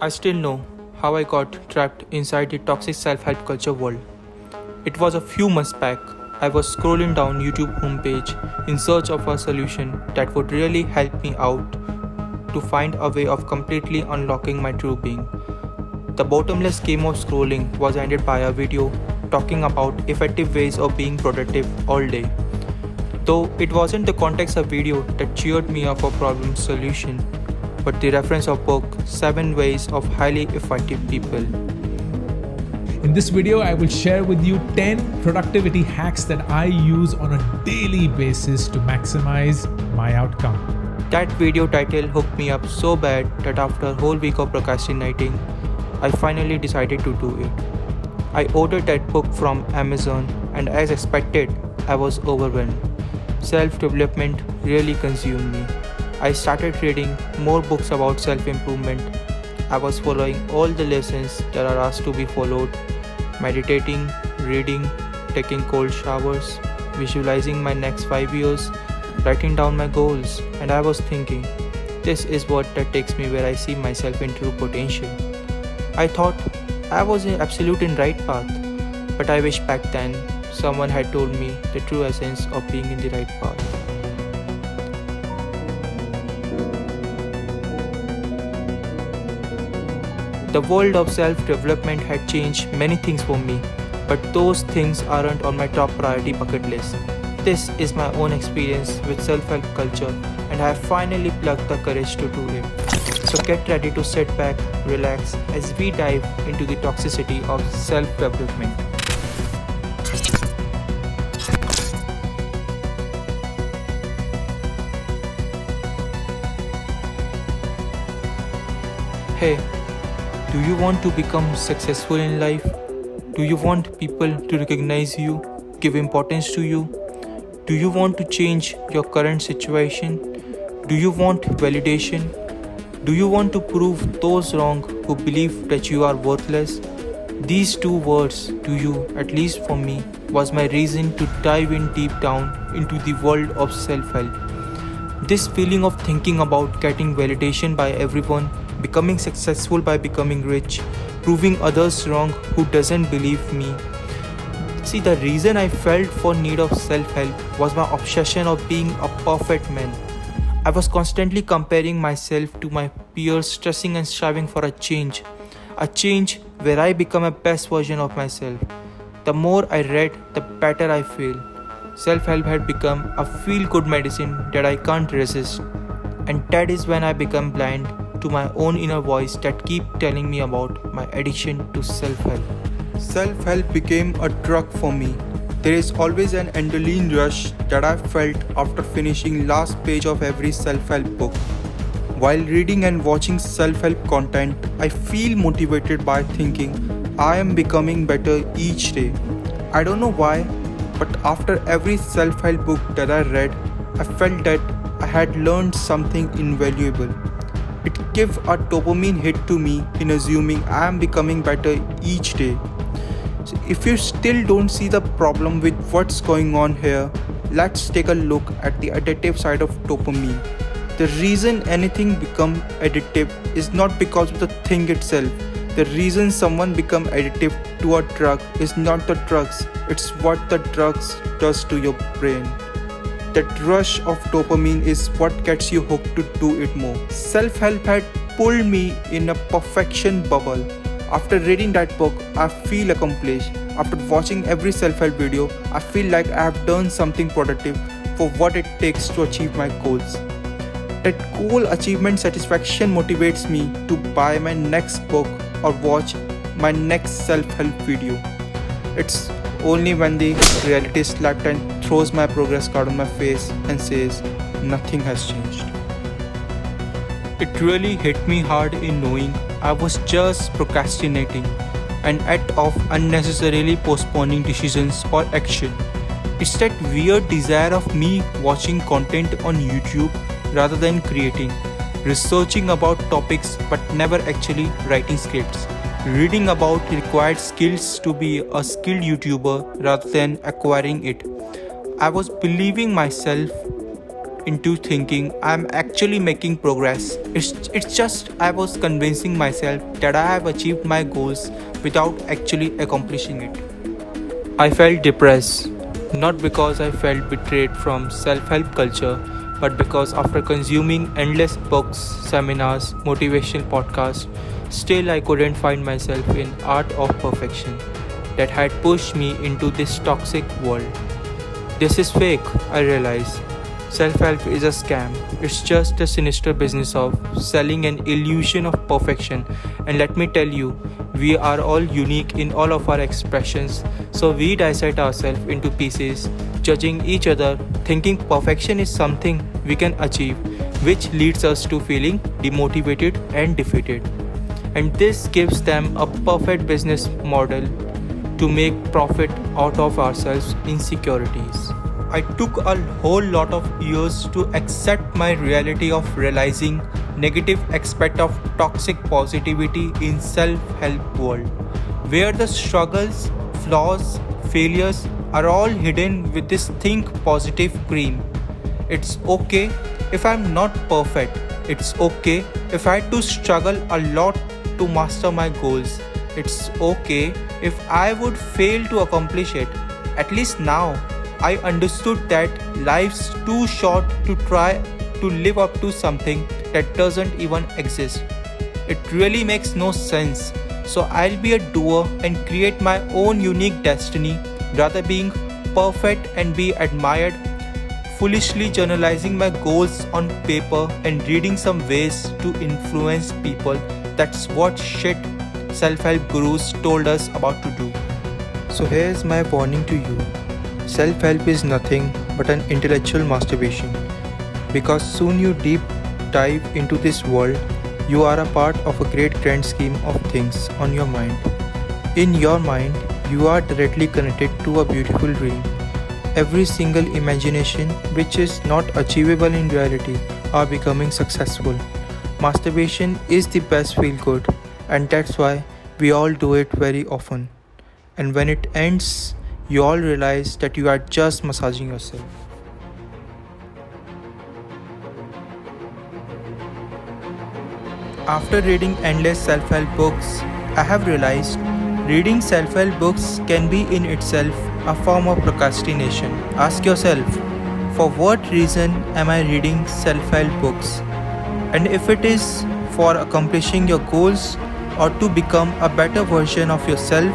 I still know how I got trapped inside the toxic self-help culture world. It was a few months back. I was scrolling down YouTube homepage in search of a solution that would really help me out to find a way of completely unlocking my true being. The bottomless game of scrolling was ended by a video talking about effective ways of being productive all day. Though it wasn't the context of video that cheered me up for problem solution, but the reference of book 7 Ways of Highly Effective People. In this video, I will share with you 10 productivity hacks that I use on a daily basis to maximize my outcome. That video title hooked me up so bad that after a whole week of procrastinating, I finally decided to do it. I ordered that book from Amazon, and as expected, I was overwhelmed. Self-development really consumed me. I started reading more books about self-improvement. I was following all the lessons that are asked to be followed, meditating, reading, taking cold showers, visualizing my next 5 years, writing down my goals, and I was thinking, this is what that takes me where I see myself in true potential. I thought I was in absolute in right path, but I wish back then someone had told me the true essence of being in the right path. The world of self-development had changed many things for me, but those things aren't on my top priority bucket list. This is my own experience with self-help culture, and I have finally plucked the courage to do it. So get ready to sit back, relax as we dive into the toxicity of self-development. Hey, do you want to become successful in life? Do you want people to recognize you, give importance to you? Do you want to change your current situation? Do you want validation? Do you want to prove those wrong who believe that you are worthless? These two words, "do you," at least for me, was my reason to dive in deep down into the world of self-help. This feeling of thinking about getting validation by everyone, becoming successful by becoming rich, proving others wrong who doesn't believe me. See, the reason I felt for need of self-help was my obsession of being a perfect man. I was constantly comparing myself to my peers, stressing and striving for a change where I become a best version of myself. The more I read, the better I feel. Self-help had become a feel-good medicine that I can't resist. And that is when I become blind to my own inner voice that keep telling me about my addiction to self-help. Self-help became a drug for me. There is always an adrenaline rush that I felt after finishing last page of every self-help book. While reading and watching self-help content, I feel motivated by thinking I am becoming better each day. I don't know why, but after every self-help book that I read, I felt that I had learned something invaluable. It gave a dopamine hit to me in assuming I am becoming better each day. So if you still don't see the problem with what's going on here, let's take a look at the addictive side of dopamine. The reason anything becomes addictive is not because of the thing itself. The reason someone becomes addictive to a drug is not the drugs, it's what the drugs does to your brain. That rush of dopamine is what gets you hooked to do it more. Self-help had pulled me in a perfection bubble. After reading that book, I feel accomplished. After watching every self-help video, I feel like I have done something productive for what it takes to achieve my goals. That goal achievement satisfaction motivates me to buy my next book or watch my next self-help video. It's only when the reality slapped and throws my progress card on my face and says, nothing has changed. It really hit me hard in knowing I was just procrastinating, an act of unnecessarily postponing decisions or action. It's that weird desire of me watching content on YouTube rather than creating, researching about topics but never actually writing scripts, reading about required skills to be a skilled YouTuber rather than acquiring it. I was believing myself into thinking I'm actually making progress. It's just I was convincing myself that I have achieved my goals without actually accomplishing it. I felt depressed, not because I felt betrayed from self help culture, but because after consuming endless books, seminars, motivational podcasts, still I couldn't find myself in art of perfection that had pushed me into this toxic world. This is fake, I realize. Self help is a scam. It's just a sinister business of selling an illusion of perfection. And let me tell you, we are all unique in all of our expressions, so we dissect ourselves into pieces, judging each other, thinking perfection is something we can achieve, which leads us to feeling demotivated and defeated. And this gives them a perfect business model to make profit out of ourselves insecurities. I took a whole lot of years to accept my reality of realizing negative aspect of toxic positivity in self-help world, where the struggles, flaws, failures are all hidden with this think positive cream. It's okay if I'm not perfect. It's okay if I had to struggle a lot to master my goals. It's okay if I would fail to accomplish it. At least now, I understood that life's too short to try to live up to something that doesn't even exist. It really makes no sense. So I'll be a doer and create my own unique destiny rather being perfect and be admired, foolishly journalizing my goals on paper and reading some ways to influence people. That's what shit self-help gurus told us about to do. So here's my warning to you. Self-help is nothing but an intellectual masturbation, because soon you deep dive into this world, you are a part of a great grand scheme of things on your mind. In your mind, you are directly connected to a beautiful dream. Every single imagination which is not achievable in reality are becoming successful. Masturbation is the best feel good, and that's why we all do it very often. And when it ends, you all realize that you are just massaging yourself. After reading endless self-help books, I have realized reading self-help books can be in itself a form of procrastination. Ask yourself, for what reason am I reading self-help books? And if it is for accomplishing your goals or to become a better version of yourself,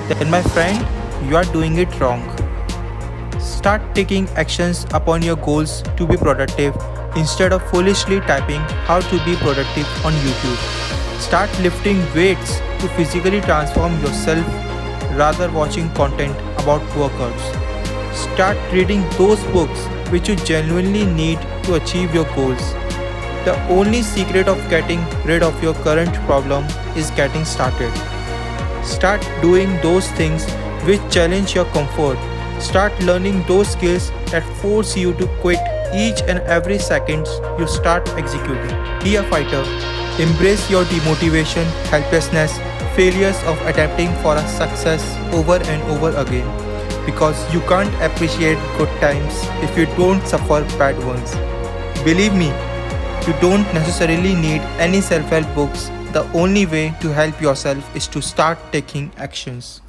then my friend, you are doing it wrong. Start taking actions upon your goals to be productive instead of foolishly typing how to be productive on YouTube. Start lifting weights to physically transform yourself rather watching content about workouts. Start reading those books which you genuinely need to achieve your goals. The only secret of getting rid of your current problem is getting started. Start doing those things which challenge your comfort. Start learning those skills that force you to quit each and every second you start executing. Be a fighter. Embrace your demotivation, helplessness, failures of attempting for a success over and over again. Because you can't appreciate good times if you don't suffer bad ones. Believe me, you don't necessarily need any self-help books. The only way to help yourself is to start taking actions.